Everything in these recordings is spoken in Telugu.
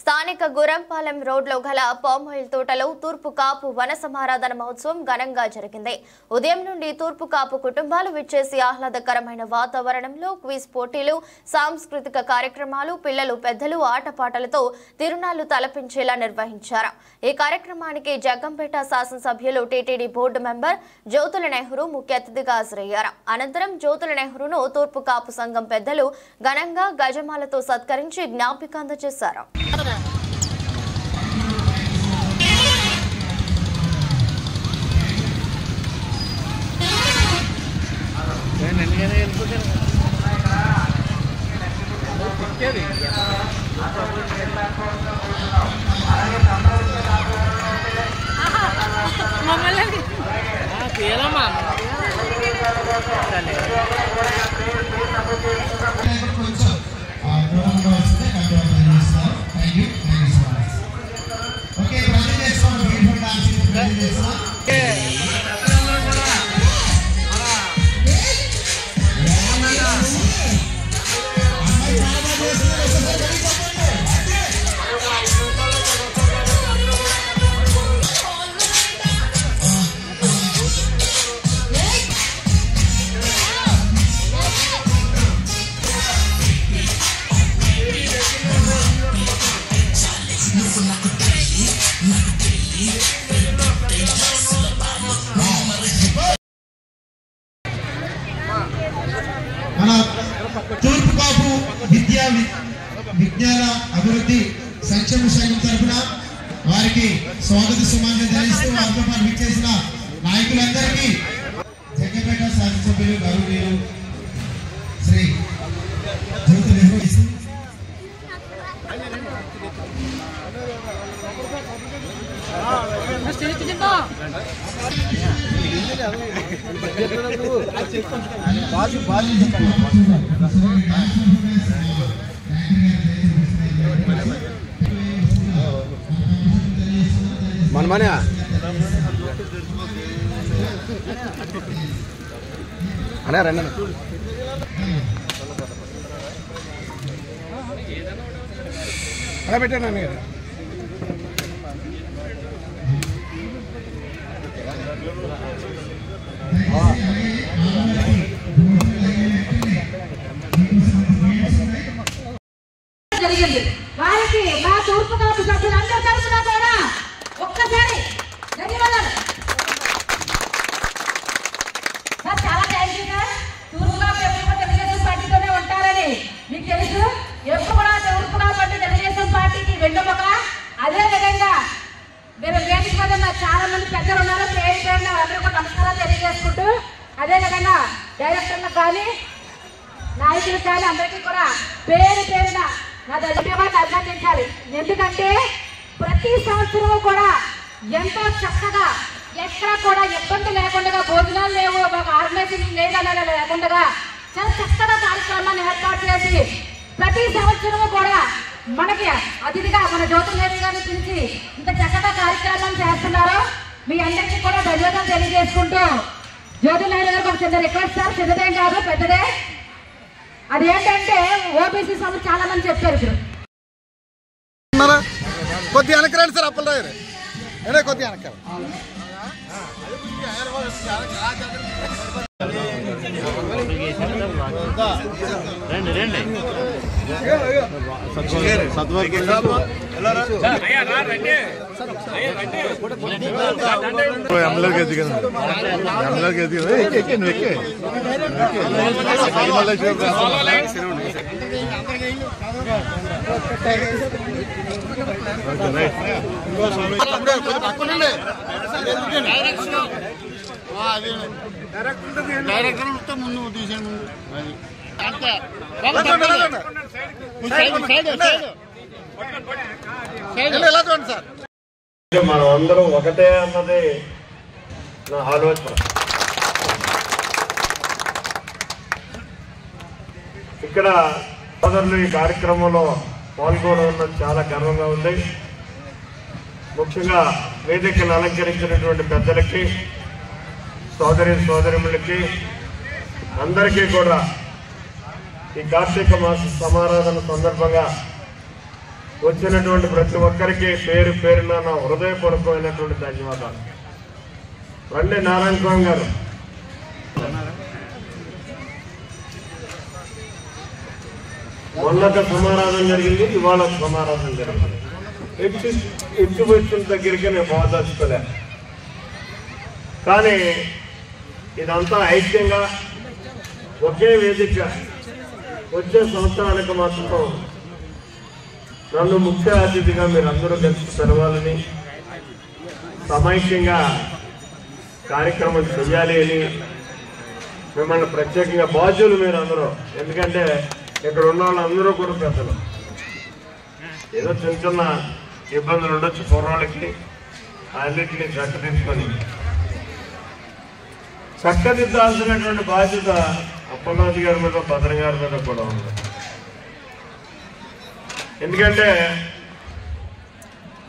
స్థానిక గురంపాలెం రోడ్లో గల పామాయిల్ తోటలో తూర్పు కాపు వన సమారాధన మహోత్సవం ఘనంగా జరిగింది. ఉదయం నుండి తూర్పు కాపు కుటుంబాలు విచ్చేసి ఆహ్లాదకరమైన వాతావరణంలో క్విజ్ పోటీలు, సాంస్కృతిక కార్యక్రమాలు, పిల్లలు పెద్దలు ఆటపాటలతో తిరునాళ్లు తలపించేలా నిర్వహించారు. ఈ కార్యక్రమానికి జగ్గంపేట శాసనసభ్యులు TTD board member Jyothula Nehru ముఖ్య అతిథిగా హాజరయ్యారు. అనంతరం జ్యోతుల నెహ్రూను తూర్పు కాపు సంఘం పెద్దలు ఘనంగా గజమాలతో సత్కరించి జ్ఞాపిక అందజేశారు. తూర్పు కాపు విజ్ఞాన అభివృద్ధి సంక్షేమ సంఘం తరఫున వారికి స్వాగత సుమాన్యం తెలియజేస్తూ వారితో పాటు విచ్చేసిన నాయకులందరికీ జగ్గంపేట శాసనసభ్యులు గౌరవనీయులు శ్రీ జ్యోతి నెహ్రూ మనమనే అనే రండి అలా పెట్టాను అన్నయ్య. జరిగింది వారికి మా తూర్పు కాపు సభ్యులందరూ తరఫున కూడా ఒక్కసారి ధన్యవాదాలు సార్. చాలా థ్యాంక్ యూ సార్. తూర్పు కాపు ఎప్పుడు తెలుగుదేశం పార్టీతోనే ఉంటారని మీకు తెలుసు. ఎప్పుడు కూడా తూర్పు కాపు అంటే తెలుగుదేశం పార్టీకి వెన్నుముక. అదే విధంగా మీరు వేదిక మీద ఉన్న చాలా మంది పెద్దలు ఉన్నారు. పేరు పేరున అందరూ కూడా నమస్కారాలు తెలియజేసుకుంటూ, అదే విధంగా డైరెక్టర్లకు కానీ నాయకులకు కానీ అందరికీ కూడా పేరు పేరున నా ధన్యవాదాలు అభినందించాలి. ఎందుకంటే ప్రతి సంవత్సరం కూడా ఎంతో చక్కగా ఎక్కడ కూడా ఇబ్బంది లేకుండా, భోజనాలు లేవు, ఒక ఆర్గనైజింగ్ లేదన్నది లేకుండా చాలా చక్కగా కార్యక్రమాన్ని ఏర్పాటు చేసి ప్రతి సంవత్సరం కూడా మనకి అతిథిగా మన జ్యోతి నెహ్రూ గారిని పిలిచి ఇంత చక్కగా కార్యక్రమం చేస్తున్నారు. మీ అందరికీ కూడా ధన్యవాదాలు తెలియజేసుకుంటూ, జ్యోతి నెహ్రూ గారికి ఒక చిన్న రిక్వెస్ట్ సార్. చిన్నదేం కాదు, పెద్దదే. అదేంటంటే ఓబీసీ సభ చాలా మంది చెప్పారు. ఇప్పుడు కొద్దిగా వెనకరండి సార్. అప్పలరావు కొద్దిగా వెనకాల డైరెక్టర్ ముందు తీసే ముందు మనం అందరం ఒకటే అన్నది నా ఆలోచన. ఇక్కడ సోదరులు ఈ కార్యక్రమంలో పాల్గొనడం చాలా గర్వంగా ఉంది. ముఖ్యంగా వేదికను అలంకరించినటువంటి పెద్దలకి, సోదరిమణులకి అందరికీ కూడా ఈ కార్తీక మాస సమారాధన సందర్భంగా వచ్చినటువంటి ప్రతి ఒక్కరికి పేరు పేరున నా హృదయపూర్వకమైనటువంటి ధన్యవాదాలు. రండి నారాయణ స్వామి గారు. మొన్నక సమారాధన జరిగింది, ఇవాళ సమారాధన జరిగింది. ఎత్తుబొచ్చిన దగ్గరికి నేను బాధపలే, కానీ ఇదంతా ఐక్యంగా ఒకే వేదిక వచ్చే సంవత్సరానికి మాత్రం నన్ను ముఖ్య అతిథిగా మీరు అందరూ కలిసి తెలవాలని, సమైక్యంగా కార్యక్రమం చేయాలి అని మిమ్మల్ని ప్రత్యేకంగా బాధ్యులు మీరు అందరూ. ఎందుకంటే ఇక్కడ ఉన్న వాళ్ళందరూ కూడా పెద్దలు. ఏదో చిన్న చిన్న ఇబ్బందులు ఉండొచ్చు కుర్రాళ్ళకి, అన్నింటినీ చక్కదిద్దాల్సినటువంటి బాధ్యత అప్పలనాథ్ గారి మీద, భద్రం గారి మీద కూడా ఉంది. ఎందుకంటే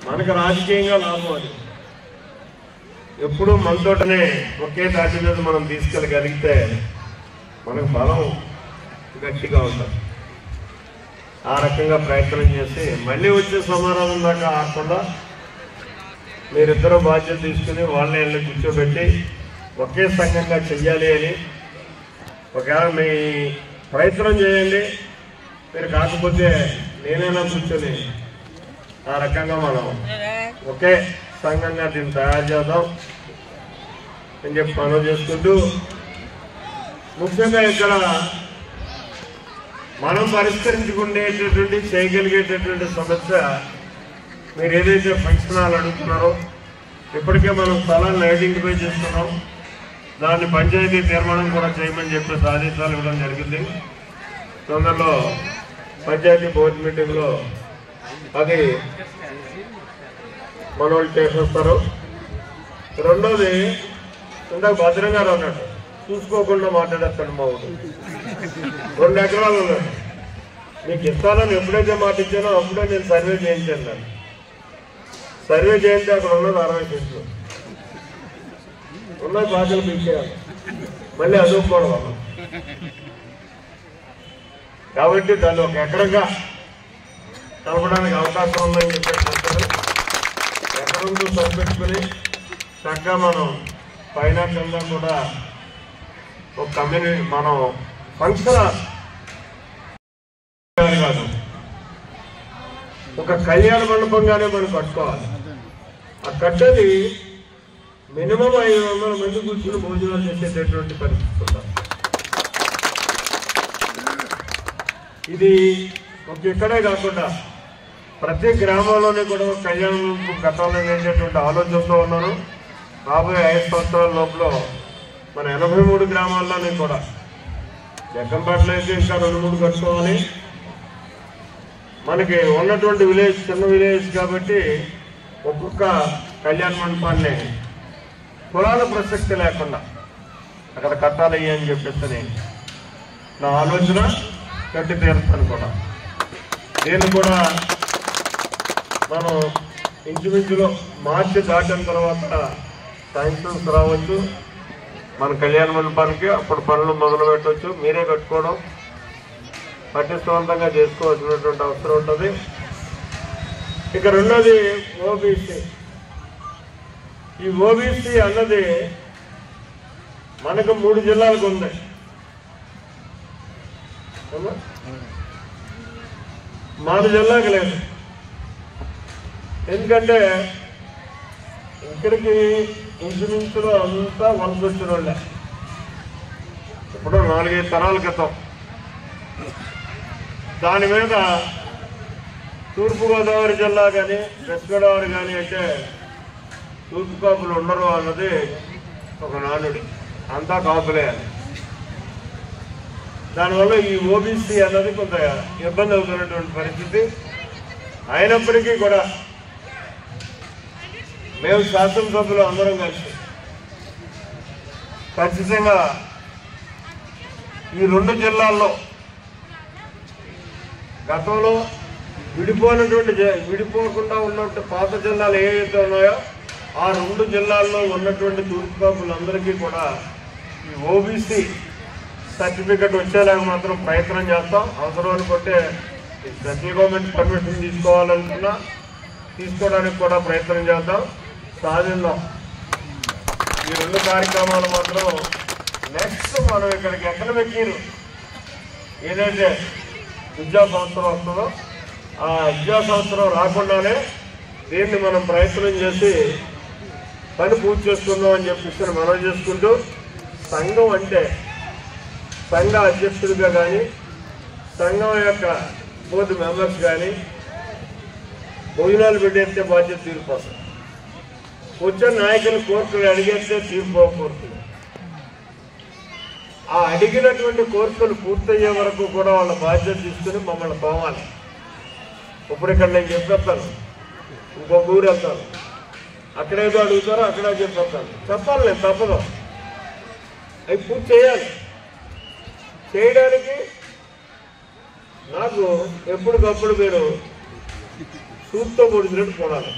మనకు రాజకీయంగా లాభం అది. ఎప్పుడూ మనతోటనే ఒకే తాటి మీద మనం తీసుకెళ్ళగలిగితే మనకు బలం గట్టిగా ఉంటుంది. ఆ రకంగా ప్రయత్నం చేసి మళ్ళీ వచ్చే సమారాధన దాకా ఆకుండా మీరిద్దరూ బాధ్యత తీసుకుని వాళ్ళని వెళ్ళి కూర్చోబెట్టి ఒకే సంఘంగా చెయ్యాలి అని ఒకవేళ మీ ప్రయత్నం చేయండి. మీరు కాకపోతే నేనైనా కూర్చొని ఆ రకంగా మనం ఒకే సంఘంగా దీన్ని తయారు చేద్దాం అని చెప్పి పనులు చేసుకుంటూ, ముఖ్యంగా ఇక్కడ మనం పరిష్కరించుకునేటటువంటి చేయగలిగేటటువంటి సమస్య మీరు ఏదైతే ఫంక్షన్ హాల్ అడుగుతున్నారో ఇప్పటికే మనం స్థలాన్ని ఐడెంటిఫై చేస్తున్నాం. దాన్ని పంచాయతీ తీర్మానం కూడా చేయమని చెప్పేసి ఆదేశాలు ఇవ్వడం జరిగింది. తొందరలో పంచాయతీ బోర్డు మీటింగ్లో అది మన వాళ్ళు చేసేస్తారు. రెండోది, ఇందాక భద్రం గారు అన్నాడు, చూసుకోకుండా మాట్లాడేస్తాడు మా ఊరు. 2 ఎకరాలు ఉన్నాడు, మీకు ఇస్తానని ఎప్పుడైతే మాట ఇచ్చానో అప్పుడే నేను సర్వే చేయించాను. దాన్ని సర్వే చేయించి అక్కడ ఉన్నది 60 సెంట్లు ఉన్న బాధలు పెంచేయాలి, మళ్ళీ అదుకోవడం. కాబట్టి దాన్ని 1 ఎకరంగా కలపడానికి అవకాశం ఉందని చెప్పేసి ఎకరంతో సరిపెట్టుకుని చక్కగా మనం పైన కింద కూడా ఒక కమ్యూనిటీ మనం ఫంక్షన్ కాదు, ఒక కళ్యాణ మండపంగానే మనం కట్టుకోవాలి. ఆ కట్టేది మినిమం 500 మంది కూర్చుని భోజనాలు చేసేటటువంటి పరిస్థితి ఉండాలి. ఇది ఒక ఇక్కడే కాకుండా ప్రతి గ్రామంలోనే కూడా కళ్యాణ మండపం కట్టాలనేటటువంటి ఆలోచనతో ఉన్నాను. రాబోయే 5 సంవత్సరాల లోపల మన 83 గ్రామాల్లోనే కూడా, జగ్గంపేటలో అయితే ఇంకా 2-3 కట్టుకోవాలి. మనకి ఉన్నటువంటి విలేజ్ చిన్న విలేజ్ కాబట్టి ఒక్కొక్క కళ్యాణ మండపాన్ని కులాల ప్రసక్తి లేకుండా అక్కడ కట్టాలి అని చెప్పేసి నా ఆలోచన. కట్టి తీరుతాను కూడా. నేను కూడా మనం ఇంచుమించులో మార్చి దాటిన తర్వాత శాంక్షన్స్ రావచ్చు మన కళ్యాణ మండపానికి. అప్పుడు పనులు మొదలు పెట్టవచ్చు. మీరే కట్టుకోవడం పటిష్టవంతంగా చేసుకోవాల్సినటువంటి అవసరం ఉంటుంది. ఇక రెండోది ఓబీసీ. ఈ ఓబీసీ అన్నది మనకు 3 జిల్లాలకు ఉంది. మన జిల్లాకి లేదు. ఎందుకంటే ఇక్కడికి ఇంచుమించులో అంతా వలస వచ్చిన వాళ్ళే. ఇప్పుడు 4-5 తరాల క్రితం దాని మీద తూర్పుగోదావరి జిల్లా కానీ వెస్ట్ గోదావరి కానీ అంటే తూర్పు కాపులు ఉండరు అన్నది ఒక నానుడి. అంతా కాపులే అని. దానివల్ల ఈ ఓబీసీ అన్నది కొంత ఇబ్బంది అవుతున్నటువంటి పరిస్థితి. అయినప్పటికీ కూడా మేము శాసనసభ్యులు అందరం కలిసి ఖచ్చితంగా ఈ 2 జిల్లాల్లో గతంలో విడిపోకుండా ఉన్నట్టు పాత జిల్లాలు ఏవైతే ఉన్నాయో ఆ 2 జిల్లాల్లో ఉన్నటువంటి తూర్పు కాపులందరికీ కూడా ఈ ఓబీసీ సర్టిఫికెట్ వచ్చేలాగా మాత్రం ప్రయత్నం చేస్తాం. అవసరం అనుకుంటే సెంట్రల్ గవర్నమెంట్ పర్మిషన్ తీసుకోవాలనుకున్నా తీసుకోవడానికి కూడా ప్రయత్నం చేద్దాం, సాధిద్దాం. ఈ 2 కార్యక్రమాలు మాత్రం నెక్స్ట్ మనం ఇక్కడికి ఎకనమిక్ ఇయర్ ఏదైతే విద్యా సంవత్సరం వస్తుందో ఆ విద్యా సంవత్సరం రాకుండానే దీన్ని మనం ప్రయత్నం చేసి పని పూర్తి చేసుకుందాం అని చెప్పి మనం చేసుకుంటూ, సంఘం అంటే సంఘ అధ్యక్షుడిగా కానీ సంఘం యొక్క బోర్డు మెంబర్స్ కానీ భోజనాలు పెట్టేస్తే బాధ్యత తీరిపోతుంది. కూర్చొని నాయకులు కోరికలు అడిగేస్తే తీరిపోకూడదు. ఆ అడిగినటువంటి కోరికలు పూర్తయ్యే వరకు కూడా వాళ్ళ బాధ్యత తీసుకుని మమ్మల్ని పోవాలి. ఇప్పుడు ఇక్కడ నేను చెప్పేస్తాను, ఇంకొక ఊరు వెళ్తాను, అక్కడేదో అడుగుతారో అక్కడే చెప్పేస్తాను, చెప్పాలి, నేను తప్పదు. అవి పూర్తి చేయాలి. చేయడానికి నాకు ఎప్పటికప్పుడు మీరు సూట్తో పొడిచినట్టు చూడాలి.